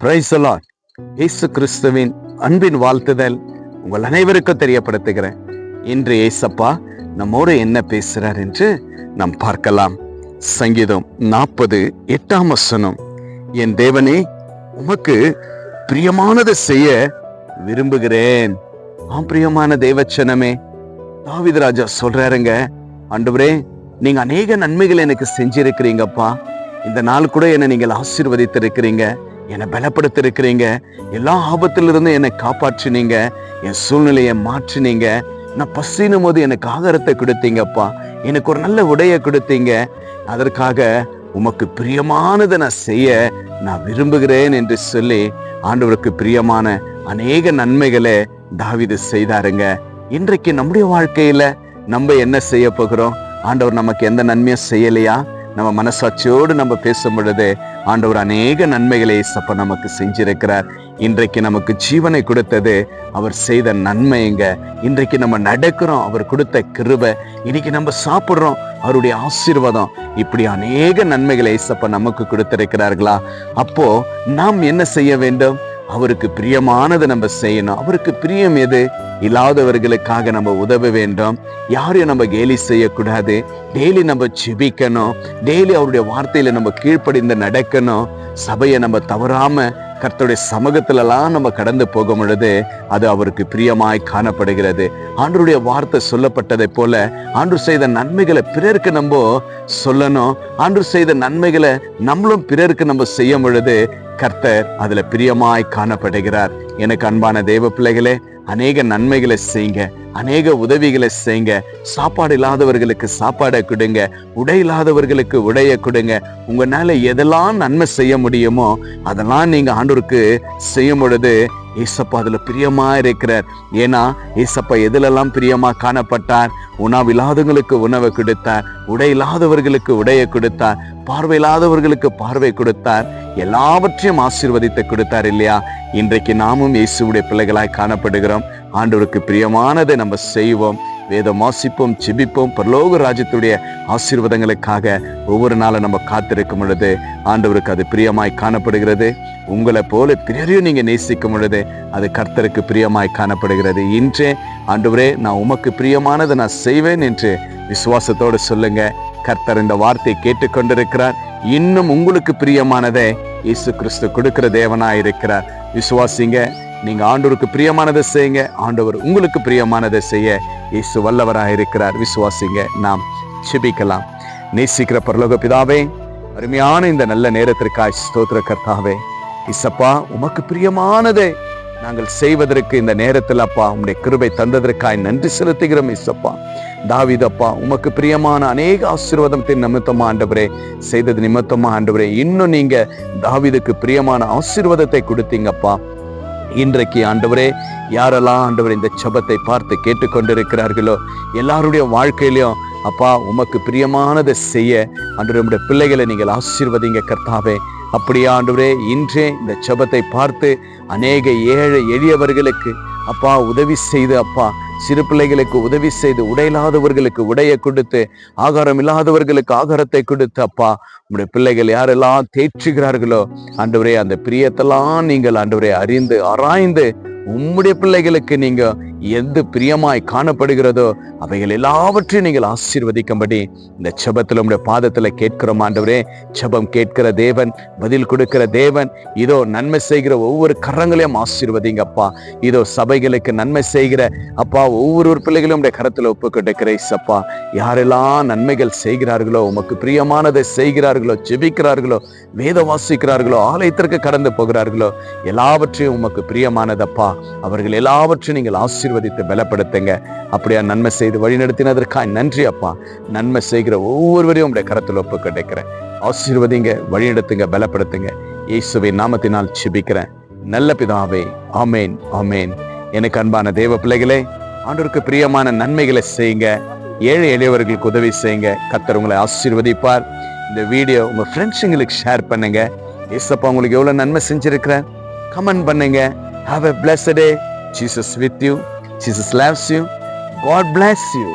Praise the Lord. இயேசு கிறிஸ்துவின் அன்பின் வாழ்த்துதல் உங்கள் அனைவருக்கும் தெரியப்படுத்துகிறேன். இன்று ஏசப்பா நம்மோடு என்ன பேசுறார் என்று நாம் பார்க்கலாம். சங்கீதம் 40:8 என் தேவனே, உமக்கு பிரியமானதை செய்ய விரும்புகிறேன். பிரியமான தேவச்சனமே, தாவீது ராஜா சொல்றாருங்க, ஆண்டவரே, நீங்க அநேக நன்மைகள் எனக்கு செஞ்சிருக்கிறீங்கப்பா. இந்த நாள் கூட என்னை நீங்கள் ஆசீர்வதித்திருக்கிறீங்க, என்னை பலப்படுத்திருக்கிறீங்க, எல்லா ஆபத்திலிருந்து என்னை காப்பாற்றினீங்க, என் சூழ்நிலையை மாற்றினீங்க. நான் பசினும் போது எனக்கு ஆகாரத்தை கொடுத்தீங்கப்பா, எனக்கு ஒரு நல்ல உடையை கொடுத்தீங்க. அதற்காக உமக்கு பிரியமானதை நான் செய்ய நான் விரும்புகிறேன் என்று சொல்லி ஆண்டவருக்கு பிரியமான அநேக நன்மைகளை தாவீது செய்தாருங்க. இன்றைக்கு நம்முடைய வாழ்க்கையில நம்ம என்ன செய்ய போகிறோம்? ஆண்டவர் நமக்கு எந்த நன்மையும் செய்யலையா? நம்ம மனசாட்சியோடு நம்ம பேசும் பொழுது ஆண்டவர் அநேக நன்மைகளை ஏசப்பா நமக்கு செஞ்சிருக்கிறார். இன்றைக்கு நமக்கு ஜீவனை கொடுத்தது அவர் செய்த நன்மைங்க. இன்றைக்கு நம்ம நடக்கிறோம், அவர் கொடுத்த கிருபை. இன்னைக்கு நம்ம சாப்பிடுறோம், அவருடைய ஆசீர்வாதம். இப்படி அநேக நன்மைகளை ஏசப்பா நமக்கு கொடுத்திருக்கிறார்களா? அப்போ நாம் என்ன செய்ய வேண்டும்? அவருக்கு பிரியமானதை நம்ம செய்யணும். அவருக்கு பிரியம் எது? இல்லாதவர்களுக்காக நம்ம உதவ வேண்டும். யாரையும் நம்ம கேலி செய்யக்கூடாது. டெய்லி நம்ம ஜெபிக்கணும். டெய்லி அவருடைய வார்த்தையில நம்ம கீழ்ப்படிந்து நடக்கணும். சபையை நம்ம தவறாம கர்த்தருடைய சமூகத்திலலாம் நம்ம கடந்து போகும் பொழுது அது அவருக்கு பிரியமாய் காணப்படுகிறது. ஆண்டவருடைய வார்த்தை சொல்லப்பட்டதை போல ஆண்டவர் செய்த நன்மைகளை பிறருக்கு நம்ம சொல்லணும். ஆண்டவர் செய்த நன்மைகளை நம்மளும் பிறருக்கு நம்ம செய்யும் பொழுது கர்த்தர் அதுல பிரியமாய் காணப்படுகிறார். எனக்கு அன்பான தேவ பிள்ளைகளே, அநேக நன்மைகளை செய்யுங்க, அநேக உதவிகளை செய்யுங்க. சாப்பாடு இல்லாதவர்களுக்கு சாப்பாடை கொடுங்க, உடை இல்லாதவர்களுக்கு உடைய கொடுங்க. உங்களால எதெல்லாம் நன்மை செய்ய முடியுமோ அதெல்லாம் நீங்க ஆண்டவருக்கு செய்யும் பொழுது ஏசப்பா அதுல பிரியமா இருக்கிறார். ஏன்னா ஏசப்பா எதுலெல்லாம் பிரியமா காணப்பட்டார்? உணவு இல்லாதவங்களுக்கு உணவை கொடுத்தார், உடை இல்லாதவர்களுக்கு உடையை கொடுத்தார், பார்வை இல்லாதவர்களுக்கு பார்வை கொடுத்தார், எல்லாவற்றையும் ஆசீர்வதித்து கொடுத்தார் இல்லையா? இன்றைக்கு நாமும் இயேசுவுடைய பிள்ளைகளாய் காணப்படுகிறோம். ஆண்டவருக்கு பிரியமானதை நம்ம செய்வோம், வேதம் வாசிப்போம், ஜெபிப்போம். பரலோக ராஜ்யத்துடைய ஆசீர்வாதங்களுக்காக ஒவ்வொரு நாளும் நம்ம காத்திருக்கும் பொழுது ஆண்டவருக்கு அது பிரியமாய் காணப்படுகிறது. உங்களை போல பிறரையும் நீங்க நேசிக்கும் பொழுது அது கர்த்தருக்கு பிரியமாய் காணப்படுகிறது. இன்றே ஆண்டவரே, நான் உமக்கு பிரியமானதை நான் செய்வேன் என்று விசுவாசத்தோடு சொல்லுங்க. கர்த்தர் இந்த வார்த்தையை கேட்டுக்கொண்டிருக்கிறார். இன்னும் உங்களுக்கு பிரியமானதை இயேசு கிறிஸ்து கொடுக்கிற தேவனாய் இருக்கிறார். விசுவாசிங்க. நீங்க ஆண்டவருக்கு பிரியமானதை செய்யுங்க, ஆண்டவர் உங்களுக்கு பிரியமானதை செய்ய இயேசு வல்லவராக இருக்கிறார். விசுவாசிங்க. நாம் ஜெபிக்கலாம். நேசிக்கிற பரலோக பிதாவே, அருமையான இந்த நல்ல நேரத்திற்காய் ஸ்தோத்திர கர்த்தாவே. இசப்பா, உமக்கு பிரியமானதை நாங்கள் செய்வதற்கு இந்த நேரத்தில் அப்பா உம்முடைய கிருபை தந்ததற்காய் நன்றி செலுத்துகிறோம். இசப்பா, தாவீது அப்பா உமக்கு பிரியமான அநேக ஆசீர்வாதத்தின் நிமித்தமா ஆண்டவரே செய்தது நிமித்தமா ஆண்டவரே இன்னும் நீங்க தாவீதுக்கு பிரியமான ஆசீர்வாதத்தை கொடுத்தீங்கப்பா. இன்றைக்கு ஆண்டவரே, யாரெல்லாம் ஆண்டவரே இந்த ஜெபத்தை பார்த்து கேட்டுக்கொண்டிருக்கிறார்களோ எல்லாருடைய வாழ்க்கையிலும் அப்பா உமக்கு பிரியமானதை செய்ய ஆண்டவருடைய பிள்ளைகளை நீங்கள் ஆசீர்வதிங்க கர்த்தாவே. அப்படியே ஆண்டவரே, இன்றே இந்த ஜெபத்தை பார்த்து அநேக ஏழை எளியவர்களுக்கு அப்பா உதவி செய்து, அப்பா சிறு பிள்ளைகளுக்கு உதவி செய்து, உடையில்லாதவர்களுக்கு உடையை கொடுத்து, ஆகாரம் இல்லாதவர்களுக்கு ஆகாரத்தை கொடுத்து, அப்பா உங்களுடைய பிள்ளைகள் யாரெல்லாம் தேற்றுகிறார்களோ ஆண்டவரே அந்த பிரியத்தெல்லாம் நீங்கள் ஆண்டவரே அறிந்து ஆராய்ந்து உம்முடைய பிள்ளைகளுக்கு நீங்க எந்த பிரியமாய் காணப்படுகிறதோ அவைகள் எல்லாவற்றையும் நீங்கள் ஆசீர்வதிக்கும்படி இந்த ஜெபத்தில் உம்முடைய பாதத்துல கேட்கிறோம் ஆண்டவரே. ஜெபம் கேட்கிற தேவன், பதில் கொடுக்கிற தேவன். இதோ நன்மை செய்கிற ஒவ்வொரு கரங்களையும் ஆசீர்வதிங்கப்பா. இதோ சபைகளுக்கு நன்மை செய்கிற அப்பா ஒவ்வொரு பிள்ளைகளும் உடைய கரத்துல ஒப்பு கொடுக்கிறேன். யாரெல்லாம் நன்மைகள் செய்கிறார்களோ, உமக்கு பிரியமானதை செய்கிறார்களோ, ஜெபிக்கிறார்களோ, வேத வாசிக்கிறார்களோ, ஆலயத்திற்கு கடந்து போகிறார்களோ, எல்லாவற்றையும் உமக்கு பிரியமானதப்பா அவர்கள் எல்லாவற்றையும் நீங்கள் ஆசீர்வதித்து பலப்படுத்துங்க. அப்படியா நன்மை செய்து வழி நடத்தினதற்காக நன்றி அப்பா. நன்மை செய்கிற ஒவ்வொருவரையும் உடைய கரத்தில் ஒப்பு கிடைக்கிறேன். ஆசீர்வதிங்க, வழி நடத்துங்க, பலப்படுத்துங்க. இயேசுவின் நாமத்தினால் ஜெபிக்கிறேன் நல்ல பிதாவே. ஆமேன், ஆமேன். எனக்கு அன்பான தேவ பிள்ளைகளே, ஆண்டவருக்கு பிரியமான நன்மைகளை செய்யுங்க, ஏழை எளியவர்களுக்கு உதவி செய்யுங்க. கர்த்தர் உங்களை ஆசீர்வதிப்பார். இந்த வீடியோ உங்க ஃப்ரெண்ட்ஸுங்களுக்கு ஷேர் பண்ணுங்க. ஏசப்பா உங்களுக்கு எவ்வளவு நன்மை செஞ்சிருக்கிறேன் கமெண்ட் பண்ணுங்க. Have a blessed day. Jesus with you. Jesus loves you. God bless you.